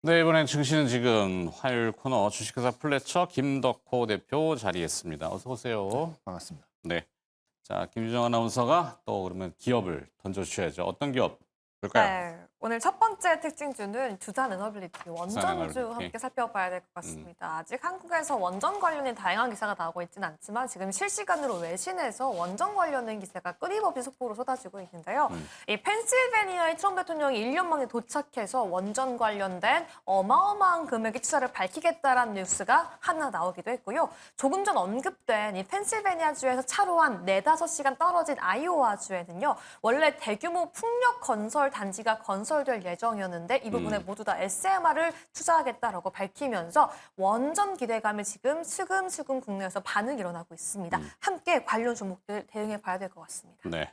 네, 이번엔 증시는 지금 화요일 코너 주식회사 플래처 김덕호 대표 자리했습니다. 어서 오세요. 반갑습니다. 네. 자, 김유정 아나운서가 또 그러면 기업을 던져주셔야죠. 어떤 기업 볼까요? 네, 오늘 첫 번째 특징주는 두산 에너빌리티 원전주 에너빌리티. 함께 살펴봐야 될 것 같습니다. 아직 한국에서 원전 관련된 다양한 기사가 나오고 있지는 않지만 지금 실시간으로 외신에서 원전 관련된 기사가 끊임없이 속보로 쏟아지고 있는데요. 이 펜실베니아의 트럼프 대통령이 1년 만에 도착해서 원전 관련된 어마어마한 금액의 투자를 밝히겠다라는 뉴스가 하나 나오기도 했고요. 조금 전 언급된 이 펜실베니아주에서 차로 한 4-5시간 떨어진 아이오와주에는요. 원래 대규모 풍력 건설 단지가 건설될 예정이었는데 이 부분에 모두 다 SMR을 투자하겠다라고 밝히면서 원전 기대감이 지금 슬금슬금 국내에서 반응이 일어나고 있습니다. 함께 관련 종목들 대응해 봐야 될 것 같습니다. 네.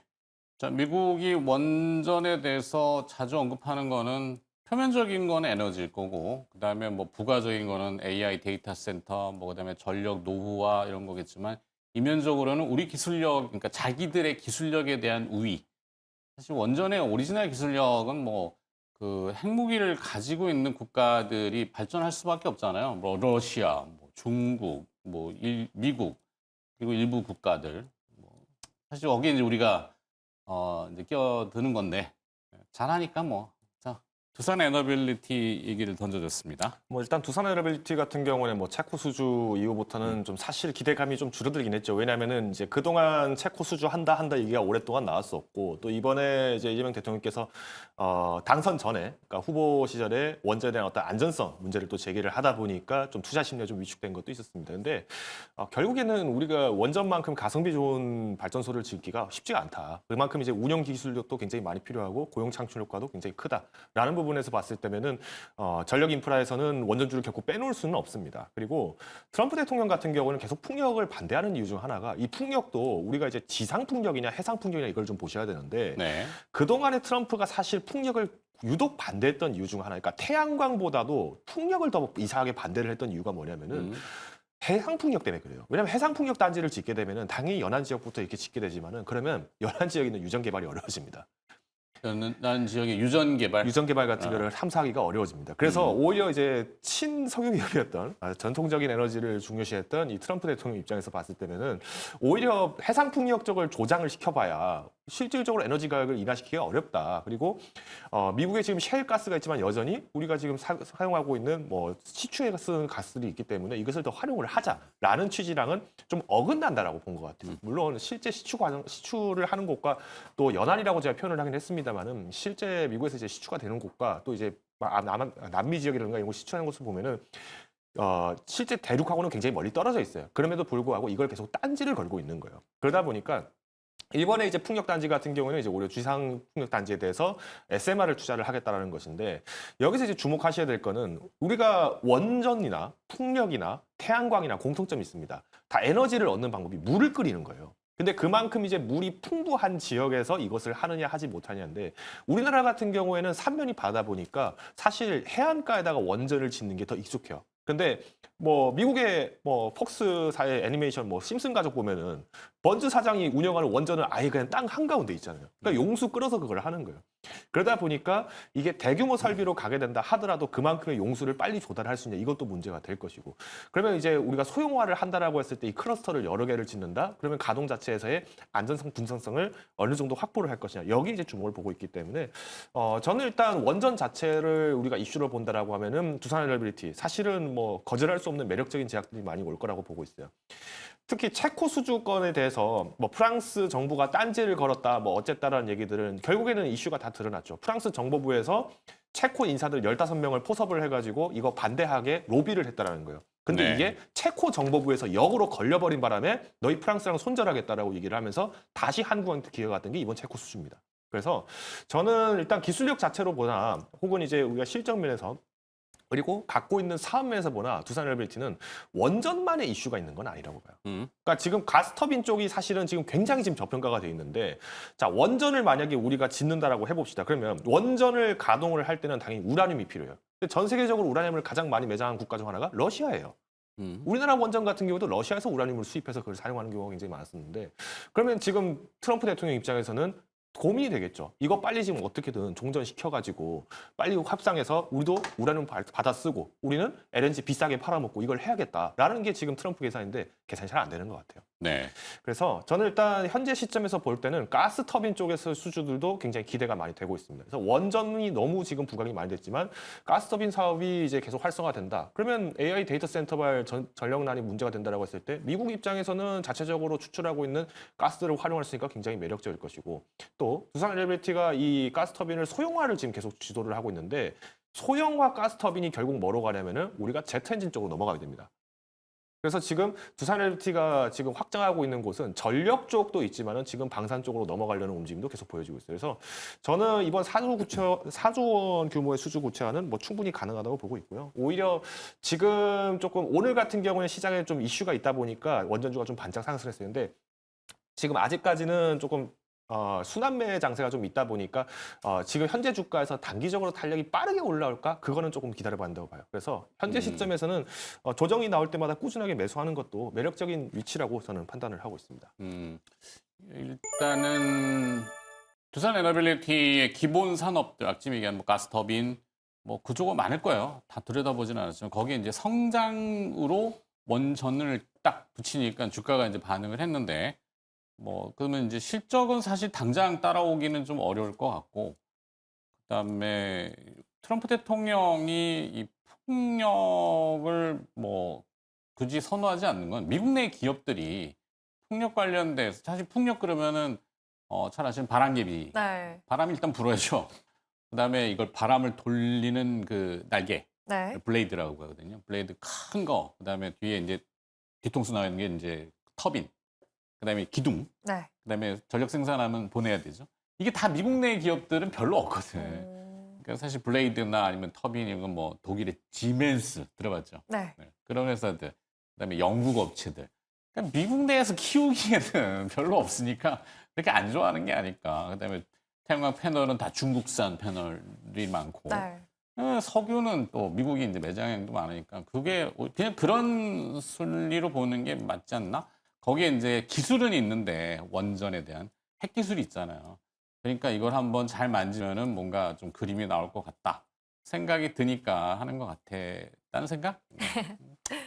자, 미국이 원전에 대해서 자주 언급하는 거는 표면적인 거는 에너지일 거고, 그다음에 뭐 부가적인 거는 AI 데이터 센터, 뭐 그다음에 전력 노후화 이런 거겠지만 이면적으로는 우리 기술력, 그러니까 자기들의 기술력에 대한 우위. 사실 원전의 오리지널 기술력은 뭐 그 핵무기를 가지고 있는 국가들이 발전할 수밖에 없잖아요. 뭐 러시아, 뭐 중국, 뭐 미국 그리고 일부 국가들. 뭐 사실 거기에 이제 우리가 이제 끼어드는 건데 잘하니까 뭐. 자, 두산 에너빌리티 얘기를 던져줬습니다. 뭐 일단 두산 에너빌리티 같은 경우는 뭐 체코 수주 이후부터는 좀 사실 기대감이 좀 줄어들긴 했죠. 왜냐하면은 이제 그동안 체코 수주 한다 얘기가 오랫동안 나왔었고 또 이번에 이제 이재명 대통령께서 당선 전에 그러니까 후보 시절에 원전에 대한 어떤 안전성 문제를 또 제기를 하다 보니까 좀 투자 심리가 좀 위축된 것도 있었습니다. 근데 결국에는 우리가 원전만큼 가성비 좋은 발전소를 짓기가 쉽지가 않다. 그만큼 이제 운영 기술력도 굉장히 많이 필요하고 고용 창출 효과도 굉장히 크다라는 부분에서 봤을 때면은 전력 인프라에서는 원전주를 결코 빼놓을 수는 없습니다. 그리고 트럼프 대통령 같은 경우는 계속 풍력을 반대하는 이유 중 하나가 이 풍력도 우리가 이제 지상 풍력이냐 해상 풍력이냐 이걸 좀 보셔야 되는데 네. 그동안에 트럼프가 사실 풍력을 유독 반대했던 이유 중 하나, 그러니까 태양광보다도 풍력을 더 이상하게 반대를 했던 이유가 뭐냐면은 해상 풍력 때문에 그래요. 왜냐하면 해상 풍력 단지를 짓게 되면은 당연히 연안 지역부터 이렇게 짓게 되지만은 그러면 연안 지역에 있는 유전 개발이 어려워집니다. 난 지역의 유전 개발. 유전 개발 같은 거를 탐사하기가 어려워집니다. 그래서 오히려 이제 친석유 기업이었던 전통적인 에너지를 중요시했던 이 트럼프 대통령 입장에서 봤을 때면은 오히려 해상 풍력 쪽을 조장을 시켜봐야 실질적으로 에너지 가격을 인하시키기가 어렵다. 그리고 미국에 지금 셰일 가스가 있지만 여전히 우리가 지금 사용하고 있는 뭐 시추에 쓰는 가스들이 있기 때문에 이것을 더 활용을 하자라는 취지랑은 좀 어긋난다라고 본 것 같아요. 물론 실제 시추를 하는 곳과 또 연안이라고 제가 표현을 하긴 했습니다만은 실제 미국에서 이제 시추가 되는 곳과 또 이제 남미 지역이라든가 이런 거 시추하는 곳을 보면은 실제 대륙하고는 굉장히 멀리 떨어져 있어요. 그럼에도 불구하고 이걸 계속 딴지를 걸고 있는 거예요. 그러다 보니까 이번에 이제 풍력단지 같은 경우는 이제 오히려 지상 풍력단지에 대해서 SMR을 투자를 하겠다라는 것인데 여기서 이제 주목하셔야 될 거는 우리가 원전이나 풍력이나 태양광이나 공통점이 있습니다. 다 에너지를 얻는 방법이 물을 끓이는 거예요. 근데 그만큼 이제 물이 풍부한 지역에서 이것을 하느냐 하지 못하냐인데 우리나라 같은 경우에는 삼면이 바다 보니까 사실 해안가에다가 원전을 짓는 게 더 익숙해요. 근데 뭐 미국의 뭐 폭스사의 애니메이션 뭐 심슨 가족 보면은 번즈 사장이 운영하는 원전은 아예 그냥 땅 한가운데 있잖아요. 그러니까 용수 끌어서 그걸 하는 거예요. 그러다 보니까 이게 대규모 설비로 가게 된다 하더라도 그만큼의 용수를 빨리 조달할 수 있냐 이것도 문제가 될 것이고 그러면 이제 우리가 소형화를 한다라고 했을 때 이 클러스터를 여러 개를 짓는다 그러면 가동 자체에서의 안전성 분산성을 어느 정도 확보를 할 것이냐 여기 이제 주목을 보고 있기 때문에 저는 일단 원전 자체를 우리가 이슈로 본다라고 하면은 두산 에너빌리티 사실은 뭐 거절할 수 없는 매력적인 제약들이 많이 올 거라고 보고 있어요. 특히 체코 수주권에 대해서 뭐 프랑스 정부가 딴지를 걸었다 뭐 어쨌다라는 얘기들은 결국에는 이슈가 다 드러났죠. 프랑스 정보부에서 체코 인사들 15명을 포섭을 해가지고 이거 반대하게 로비를 했다라는 거예요. 근데 네. 이게 체코 정보부에서 역으로 걸려버린 바람에 너희 프랑스랑 손절하겠다라고 얘기를 하면서 다시 한국한테 기회가 왔던 게 이번 체코 수주입니다. 그래서 저는 일단 기술력 자체로 보나 혹은 이제 우리가 실적 면에서 그리고 갖고 있는 사업 면에서 보나 두산 에너빌리티는 원전만의 이슈가 있는 건 아니라고 봐요. 그러니까 지금 가스터빈 쪽이 사실은 지금 굉장히 지금 저평가가 돼 있는데 자 원전을 만약에 우리가 짓는다라고 해봅시다. 그러면 원전을 가동을 할 때는 당연히 우라늄이 필요해요. 근데 전 세계적으로 우라늄을 가장 많이 매장한 국가 중 하나가 러시아예요. 우리나라 원전 같은 경우도 러시아에서 우라늄을 수입해서 그걸 사용하는 경우가 굉장히 많았었는데 그러면 지금 트럼프 대통령 입장에서는 고민이 되겠죠. 이거 빨리 지금 어떻게든 종전시켜가지고 빨리 합상해서 우리도 우라늄 받아 쓰고 우리는 LNG 비싸게 팔아먹고 이걸 해야겠다라는 게 지금 트럼프 계산인데 계산이 잘 안 되는 것 같아요. 네. 그래서 저는 일단 현재 시점에서 볼 때는 가스 터빈 쪽에서 수주들도 굉장히 기대가 많이 되고 있습니다. 그래서 원전이 너무 지금 부각이 많이 됐지만 가스 터빈 사업이 이제 계속 활성화된다. 그러면 AI 데이터 센터발 전력난이 문제가 된다라고 했을 때 미국 입장에서는 자체적으로 추출하고 있는 가스들을 활용할 수 있으니까 굉장히 매력적일 것이고 또 두산 엘리베이터가 이 가스 터빈을 소형화를 지금 계속 지도를 하고 있는데 소형화 가스 터빈이 결국 뭐로 가냐면은 우리가 제트 엔진 쪽으로 넘어가게 됩니다. 그래서 지금 두산 LPT가 지금 확장하고 있는 곳은 전력 쪽도 있지만은 지금 방산 쪽으로 넘어가려는 움직임도 계속 보여지고 있어요. 그래서 저는 이번 4조 원 규모의 수주 구체화는 뭐 충분히 가능하다고 보고 있고요. 오히려 지금 조금 오늘 같은 경우에 시장에 좀 이슈가 있다 보니까 원전주가 좀 반짝 상승했었는데 지금 아직까지는 조금 순환매 장세가 좀 있다 보니까 지금 현재 주가에서 단기적으로 탄력이 빠르게 올라올까? 그거는 조금 기다려봐야 한다고 봐요. 그래서 현재 시점에서는 조정이 나올 때마다 꾸준하게 매수하는 것도 매력적인 위치라고 저는 판단을 하고 있습니다. 일단은 두산 에너빌리티의 기본 산업들, 아까 얘기한 뭐 가스터빈, 뭐 그쪽은 많을 거예요. 다 들여다보지는 않았지만 거기에 이제 성장으로 원전을 딱 붙이니까 주가가 이제 반응을 했는데 뭐 그러면 이제 실적은 사실 당장 따라오기는 좀 어려울 것 같고 그다음에 트럼프 대통령이 이 폭력을 뭐 굳이 선호하지 않는 건 미국 내 기업들이 폭력 관련돼서 사실 폭력 그러면은 잘 아시는 바람개비 네. 바람이 일단 불어야죠. 그다음에 이걸 바람을 돌리는 그 날개 네. 블레이드라고 하거든요. 블레이드 큰 거. 그다음에 뒤에 이제 뒤통수 나와 있는 게 이제 터빈. 그다음에 기둥. 네. 그다음에 전력 생산하면 보내야 되죠. 이게 다 미국 내 기업들은 별로 없거든. 그러니까 사실 블레이드나 아니면 터빈 이런 건 뭐 독일의 지멘스 들어봤죠. 네. 네, 그런 회사들. 그다음에 영국 업체들. 그러니까 미국 내에서 키우기에는 별로 없으니까 그렇게 안 좋아하는 게 아닐까. 그다음에 태양광 패널은 다 중국산 패널이 많고. 네. 석유는 또 미국이 이제 매장량도 많으니까 그게 그냥 그런 순리로 보는 게 맞지 않나? 거기에 이제 기술은 있는데 원전에 대한 핵 기술이 있잖아요. 그러니까 이걸 한번 잘 만지면은 뭔가 좀 그림이 나올 것 같다 생각이 드니까 하는 것 같다는 생각?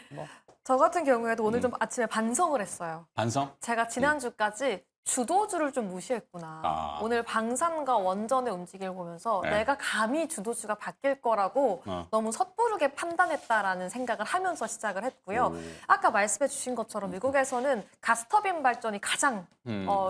뭐 저 같은 경우에도 오늘 좀 아침에 반성을 했어요. 반성? 제가 지난주까지 주도주를 좀 무시했구나. 아. 오늘 방산과 원전의 움직임을 보면서 네. 내가 감히 주도주가 바뀔 거라고 너무 섣부르게 판단했다라는 생각을 하면서 시작을 했고요. 오. 아까 말씀해 주신 것처럼 미국에서는 가스터빈 발전이 가장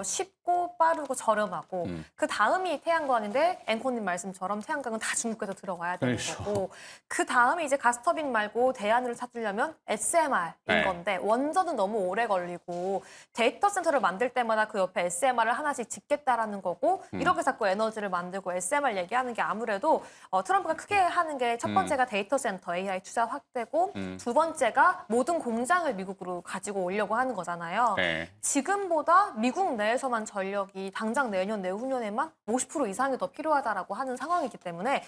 쉽고 빠르고 저렴하고 그 다음이 태양광인데 앵커님 말씀처럼 태양광은 다 중국에서 들어와야 되는 그렇죠. 거고 그 다음에 이제 가스터빈 말고 대안을 찾으려면 SMR인 네. 건데 원전은 너무 오래 걸리고 데이터 센터를 만들 때마다 그 옆에 SMR을 하나씩 짓겠다라는 거고 이렇게 자꾸 에너지를 만들고 SMR 얘기하는 게 아무래도 트럼프가 크게 하는 게 첫 번째가 데이터 센터 AI 투자 확대고 두 번째가 모든 공장을 미국으로 가지고 오려고 하는 거잖아요. 네. 지금보다 미국 내에서만 전력이 당장 내년 내후년에만 50% 이상이 더 필요하다라고 하는 상황이기 때문에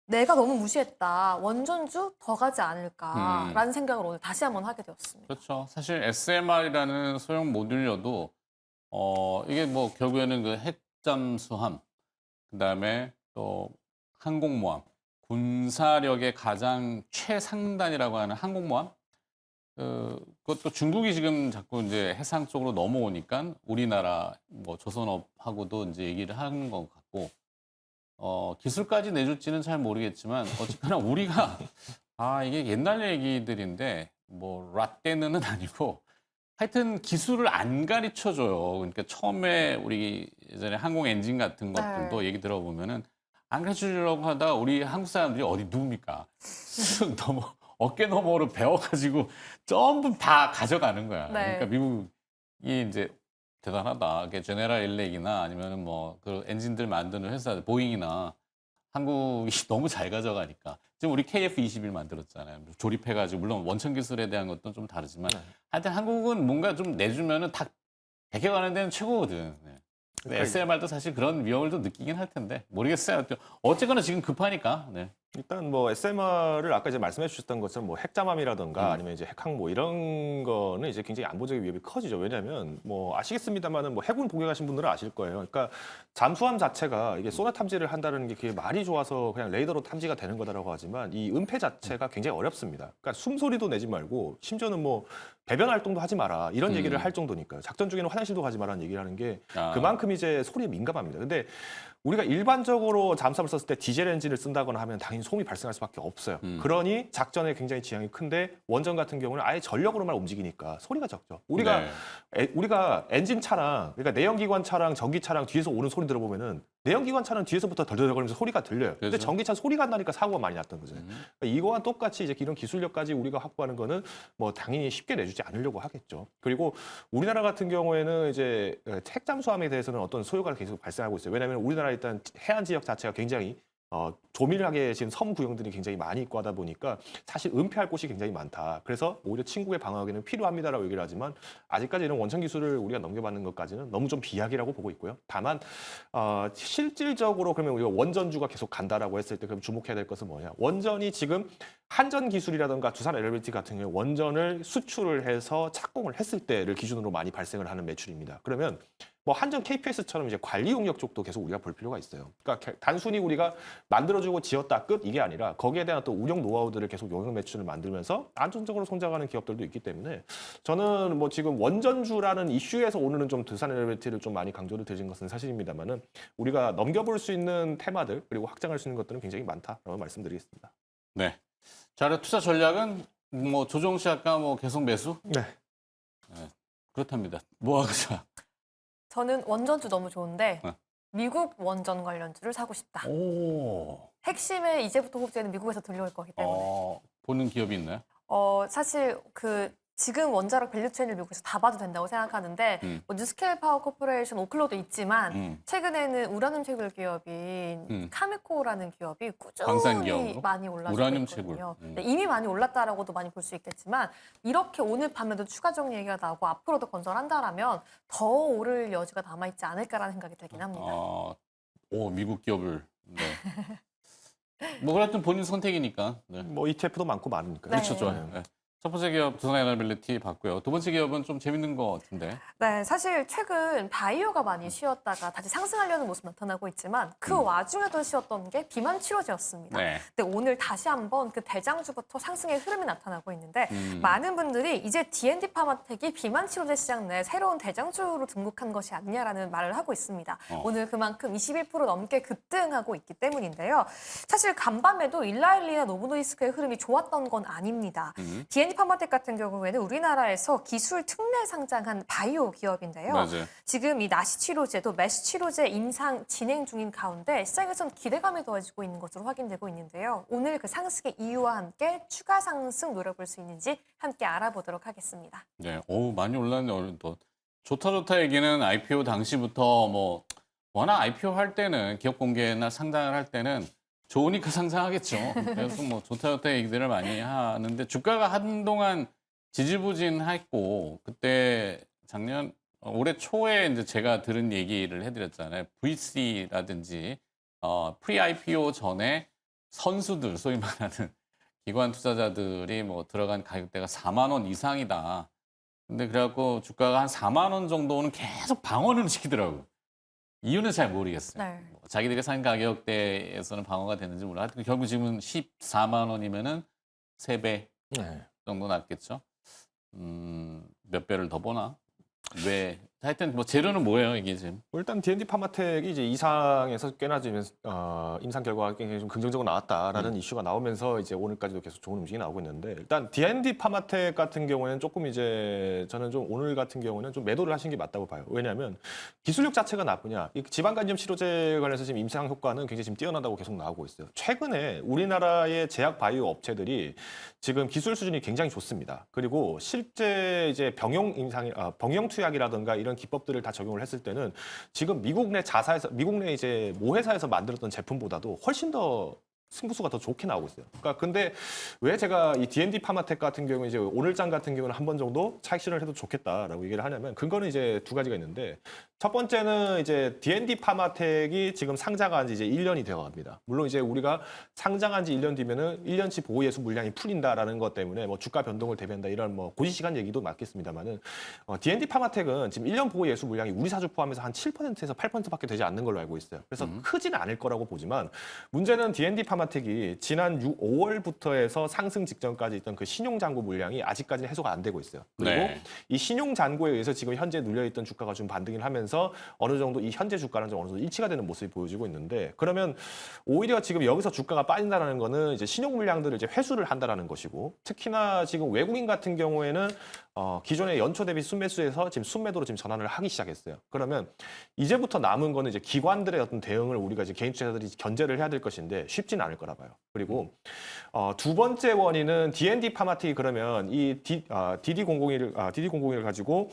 내가 너무 무시했다. 원전주 더 가지 않을까라는 생각을 오늘 다시 한번 하게 되었습니다. 그렇죠. 사실 SMR이라는 소형 모듈여도 이게 뭐 결국에는 그 핵잠수함, 그다음에 또 항공모함, 군사력의 가장 최상단이라고 하는 항공모함. 그것도 중국이 지금 자꾸 이제 해상 쪽으로 넘어오니까 우리나라 뭐 조선업하고도 이제 얘기를 하는 것 같고 기술까지 내줄지는 잘 모르겠지만 어쨌거나 우리가 이게 옛날 얘기들인데 뭐 라떼는 아니고 하여튼 기술을 안 가르쳐 줘요. 그러니까 처음에 우리 예전에 항공 엔진 같은 것들도 네. 얘기 들어보면은 안 가르쳐 주려고 하다가 우리 한국 사람들이 어디 누굽니까? 쓱 넘어 어깨 너머로 배워가지고 전부 다 가져가는 거야. 네. 그러니까 미국이 이제 대단하다. 제네랄 일렉이나 아니면은 뭐 그 엔진들 만드는 회사들 보잉이나 한국이 너무 잘 가져가니까 지금 우리 KF-21 만들었잖아요. 조립해가지고 물론 원천 기술에 대한 것도 좀 다르지만 하여튼 한국은 뭔가 좀 내주면은 다 베껴가는 데는 최고거든. 네. 근데 SMR도 사실 그런 위험을 좀 느끼긴 할 텐데 모르겠어요. 어쨌거나 지금 급하니까. 네. 일단 뭐 SMR을 아까 이제 말씀해 주셨던 것처럼 뭐 핵잠함이라든가 아니면 이제 핵항모 이런 거는 이제 굉장히 안보적인 위협이 커지죠. 왜냐하면 뭐 아시겠습니다만은 뭐 해군 복역하신 분들은 아실 거예요. 그러니까 잠수함 자체가 이게 소나 탐지를 한다는 게 그게 말이 좋아서 그냥 레이더로 탐지가 되는 거다라고 하지만 이 은폐 자체가 굉장히 어렵습니다. 그러니까 숨소리도 내지 말고 심지어는 뭐 배변 활동도 하지 마라 이런 얘기를 할 정도니까요. 작전 중에는 화장실도 가지 마라는 얘기를 하는 게 그만큼 이제 소리에 민감합니다. 근데 우리가 일반적으로 잠수함을 썼을 때 디젤 엔진을 쓴다거나 하면 당연히 소음이 발생할 수밖에 없어요. 그러니 작전에 굉장히 지장이 큰데 원전 같은 경우는 아예 전력으로만 움직이니까 소리가 적죠. 우리가 엔진 차랑 그러니까 내연기관 차랑 전기차랑 뒤에서 오는 소리 들어보면은 내연기관 차는 뒤에서부터 덜덜거리면서 소리가 들려요. 근데 그렇죠. 전기차 소리가 안 나니까 사고가 많이 났던 거죠. 그러니까 이거와 똑같이 이제 이런 기술력까지 우리가 확보하는 거는 뭐 당연히 쉽게 내주지 않으려고 하겠죠. 그리고 우리나라 같은 경우에는 이제 핵잠수함에 대해서는 어떤 소요가 계속 발생하고 있어요. 왜냐하면 우리나라 일단 해안 지역 자체가 굉장히 조밀하게 지금 섬 구역들이 굉장히 많이 있고 하다 보니까 사실 은폐할 곳이 굉장히 많다. 그래서 오히려 친구의 방어하기는 필요합니다라고 얘기를 하지만 아직까지 이런 원천 기술을 우리가 넘겨받는 것까지는 너무 좀 비약이라고 보고 있고요. 다만 실질적으로 그러면 우리가 원전주가 계속 간다라고 했을 때 그럼 주목해야 될 것은 뭐냐? 원전이 지금 한전 기술이라든가 두산 LLT 같은 경우 원전을 수출을 해서 착공을 했을 때를 기준으로 많이 발생을 하는 매출입니다. 그러면 뭐 한전 KPS처럼 이제 관리 용역 쪽도 계속 우리가 볼 필요가 있어요. 그러니까 단순히 우리가 만들어주고 지었다 끝 이게 아니라 거기에 대한 또 운영 노하우들을 계속 용역 매출을 만들면서 안정적으로 성장하는 기업들도 있기 때문에 저는 뭐 지금 원전주라는 이슈에서 오늘은 좀 두산 LLT를 좀 많이 강조를 드린 것은 사실입니다만은 우리가 넘겨볼 수 있는 테마들 그리고 확장할 수 있는 것들은 굉장히 많다라고 말씀드리겠습니다. 네. 자, 그리고 투자 전략은 뭐 조정 씨 아까 뭐 계속 매수? 네. 그렇답니다. 뭐 하자. 저는 원전주 너무 좋은데 네. 미국 원전 관련주를 사고 싶다. 오. 핵심의 이제부터 호재는 미국에서 들려올 거기 때문에. 보는 기업이 있나요? 사실 지금 원자력 밸류체인을 미국에서 다 봐도 된다고 생각하는데 뭐 뉴스케일 파워 코퍼레이션 오클로도 있지만 최근에는 우라늄 채굴 기업인 카메코라는 기업이 광산 꾸준히 기업으로? 많이 올라주고 우라늄 채굴. 있거든요. 네, 이미 많이 올랐다라고도 많이 볼 수 있겠지만 이렇게 오늘 밤에도 추가적 얘기가 나오고 앞으로도 건설한다라면 더 오를 여지가 남아있지 않을까라는 생각이 들긴 합니다. 미국 기업을. 네. 뭐 그랬든 본인 선택이니까. 네. 뭐 ETF도 많고 많으니까. 네. 그렇죠, 좋아요. 네. 첫 번째 기업 두산 에너빌리티 봤고요. 두 번째 기업은 좀 재밌는 것 같은데. 네, 사실 최근 바이오가 많이 쉬었다가 다시 상승하려는 모습 나타나고 있지만 그 와중에도 쉬었던 게 비만 치료제였습니다. 네. 근데 오늘 다시 한번 그 대장주부터 상승의 흐름이 나타나고 있는데 많은 분들이 이제 D&D 파마텍이 비만 치료제 시장 내 새로운 대장주로 등극한 것이 아니냐라는 말을 하고 있습니다. 오늘 그만큼 21% 넘게 급등하고 있기 때문인데요. 사실 간밤에도 일라일리나 노보노이스크의 흐름이 좋았던 건 아닙니다. D&D 파마텍 같은 경우에는 우리나라에서 기술 특례 상장한 바이오 기업인데요. 맞아요. 지금 이 나시 치료제도 메스 치료제 임상 진행 중인 가운데 시장에선 기대감이 더해지고 있는 것으로 확인되고 있는데요. 오늘 그 상승의 이유와 함께 추가 상승 노려볼 수 있는지 함께 알아보도록 하겠습니다. 네, 많이 올랐네. 또 좋다 얘기는 IPO 당시부터 뭐 워낙 IPO 할 때는 기업 공개나 상장을 할 때는 좋으니까 상장하겠죠. 그래서 뭐 좋다 얘기들을 많이 하는데 주가가 한동안 지지부진했고 그때 올해 초에 이제 제가 들은 얘기를 해드렸잖아요. VC라든지 프리-IPO 전에 선수들 소위 말하는 기관 투자자들이 뭐 들어간 가격대가 4만 원 이상이다. 근데 그래갖고 주가가 한 4만 원 정도는 계속 방어를 시키더라고요. 이유는 잘 모르겠어요. 네. 자기들이 산 가격대에서는 방어가 되는지 몰라. 하여튼 결국 지금 14만 원이면은 3배 정도 났겠죠. 몇 배를 더 보나? 왜? 하여튼 뭐 재료는 뭐예요 이게 지금? 일단 D&D 파마텍이 이제 이상에서 꽤나 지금 임상 결과가 굉장히 좀 긍정적으로 나왔다라는 이슈가 나오면서 이제 오늘까지도 계속 좋은 움직임이 나오고 있는데 일단 D&D 파마텍 같은 경우에는 조금 이제 저는 좀 오늘 같은 경우는 좀 매도를 하신 게 맞다고 봐요. 왜냐하면 기술력 자체가 나쁘냐? 이 지방간염 치료제 관련해서 지금 임상 효과는 굉장히 지금 뛰어나다고 계속 나오고 있어요. 최근에 우리나라의 제약 바이오 업체들이 지금 기술 수준이 굉장히 좋습니다. 그리고 실제 이제 병용 투약이라든가 이런 기법들을 다 적용을 했을 때는 지금 미국 내 이제 모회사에서 만들었던 제품보다도 훨씬 더 승부수가 더 좋게 나오고 있어요. 그러니까 근데 왜 제가 이 D&D 파마텍 같은 경우에 이제 오늘장 같은 경우는 한 번 정도 차익 실현을 해도 좋겠다라고 얘기를 하냐면 그거는 이제 두 가지가 있는데 첫 번째는 이제 D&D 파마텍이 지금 상장한 지 이제 1년이 되어 갑니다. 물론 이제 우리가 상장한 지 1년 뒤면은 1년치 보호 예수 물량이 풀린다라는 것 때문에 뭐 주가 변동을 대비한다 이런 뭐 고지시간 얘기도 맞겠습니다만은 D&D 파마텍은 지금 1년 보호 예수 물량이 우리 사주 포함해서 한 7%에서 8%밖에 되지 않는 걸로 알고 있어요. 그래서 크지는 않을 거라고 보지만 문제는 D&D 파마텍이 지난 5월부터 해서 상승 직전까지 있던 그 신용 잔고 물량이 아직까지는 해소가 안 되고 있어요. 그리고 네. 이 신용 잔고에 의해서 지금 현재 눌려있던 주가가 좀 반등을 하면서 어느 정도 이 현재 주가랑 좀 어느 정도 일치가 되는 모습이 보여지고 있는데 그러면 오히려 지금 여기서 주가가 빠진다는 거는 이제 신용 물량들을 이제 회수를 한다라는 것이고 특히나 지금 외국인 같은 경우에는 기존의 연초 대비 순매수에서 지금 순매도로 지금 전환을 하기 시작했어요. 그러면 이제부터 남은 거는 이제 기관들의 어떤 대응을 우리가 이제 개인 투자자들이 견제를 해야 될 것인데 쉽지는 않을 거라 봐요. 그리고 두 번째 원인은 D&D 파마틱이 그러면 이 DD001을 가지고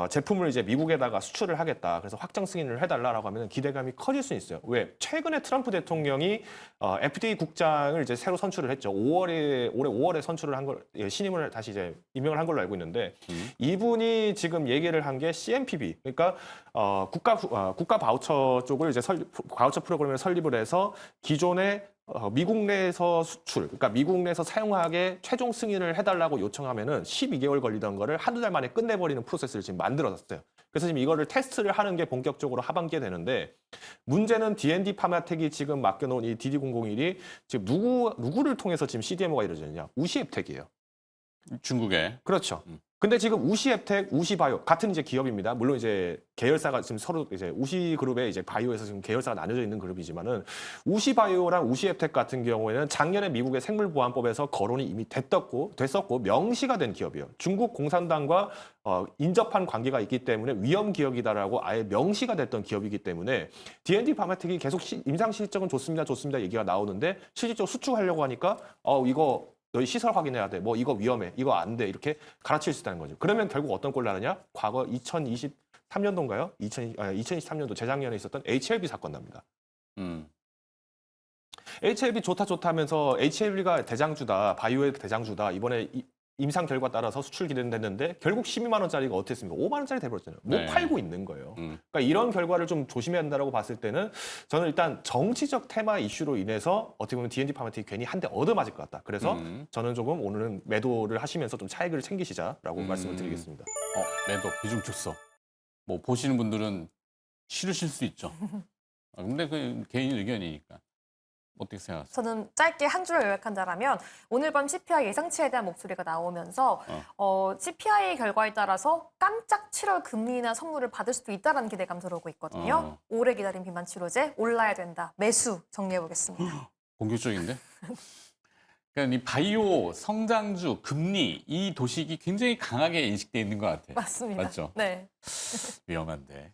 제품을 이제 미국에다가 수출을 하겠다. 그래서 확정 승인을 해달라라고 하면 기대감이 커질 수 있어요. 왜? 최근에 트럼프 대통령이 FDA 국장을 이제 새로 선출을 했죠. 올해 5월에 선출을 한 걸 신임을 다시 이제 임명을 한 걸로 알고 있는데 이분이 지금 얘기를 한 게 CMPB 그러니까 국가 바우처 쪽을 이제 바우처 프로그램을 설립을 해서 기존의 미국 내에서 수출, 그러니까 미국 내에서 사용하게 최종 승인을 해달라고 요청하면은 12개월 걸리던 거를 한두 달 만에 끝내버리는 프로세스를 지금 만들어놨어요. 그래서 지금 이거를 테스트를 하는 게 본격적으로 하반기에 되는데 문제는 D&D 파마텍이 지금 맡겨놓은 이 DD001이 지금 누구를 통해서 지금 CDMO가 이루어지느냐? 우시앱텍이에요. 중국에. 그렇죠. 근데 지금 우시앱텍, 우시바이오 같은 이제 기업입니다. 물론 이제 계열사가 지금 서로 이제 우시그룹에 이제 바이오에서 지금 계열사가 나뉘어져 있는 그룹이지만은 우시바이오랑 우시앱텍 같은 경우에는 작년에 미국의 생물보안법에서 거론이 이미 됐었고 명시가 된 기업이에요. 중국 공산당과 인접한 관계가 있기 때문에 위험 기업이다라고 아예 명시가 됐던 기업이기 때문에 D&D 파마텍이 계속 임상 실적은 좋습니다 얘기가 나오는데 실질적으로 수출하려고 하니까 이거 너희 시설 확인해야 돼. 뭐 이거 위험해. 이거 안 돼. 이렇게 갈아칠 수 있다는 거죠. 그러면 결국 어떤 꼴 나느냐? 과거 2023년도인가요? 2023년도 재작년에 있었던 HLB 사건 납니다. HLB 좋다 하면서 HLB가 대장주다. 바이오의 대장주다. 이번에 임상 결과 따라서 수출 기대됐는데 결국 12만 원짜리가 어떻게 했습니까? 5만 원짜리 돼버렸잖아요. 못 네. 팔고 있는 거예요. 그러니까 이런 결과를 좀 조심해야 한다고 봤을 때는 저는 일단 정치적 테마 이슈로 인해서 어떻게 보면 D&D 파마틱이 괜히 한 대 얻어맞을 것 같다. 그래서 저는 조금 오늘은 매도를 하시면서 좀 차익을 챙기시자라고 말씀을 드리겠습니다. 매도 비중 축소. 뭐 보시는 분들은 싫으실 수 있죠. 근데 그 개인 의견이니까. 어떻게 생각하세요? 저는 짧게 한 줄을 요약한다면 오늘 밤 CPI 예상치에 대한 목소리가 나오면서 CPI 결과에 따라서 깜짝 7월 금리나 선물을 받을 수도 있다는 기대감 들어오고 있거든요. 오래 기다린 비만 치료제 올라야 된다. 매수 정리해 보겠습니다. 공격적인데? 그러니까 이 바이오, 성장주, 금리 이 도식이 굉장히 강하게 인식돼 있는 것 같아요. 맞습니다. 맞죠? 네. 위험한데.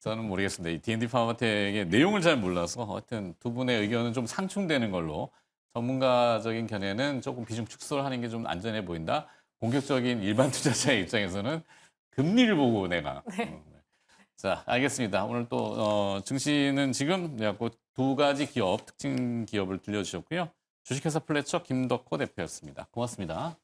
저는 모르겠습니다. 이 D&D 파마텍의 내용을 잘 몰라서 하여튼 두 분의 의견은 좀 상충되는 걸로 전문가적인 견해는 조금 비중 축소를 하는 게 좀 안전해 보인다. 공격적인 일반 투자자의 입장에서는 금리를 보고 내가. 자, 알겠습니다. 오늘 또 증시는 지금 두 가지 기업, 특징 기업을 들려주셨고요. 주식회사 플래처 김덕호 대표였습니다. 고맙습니다.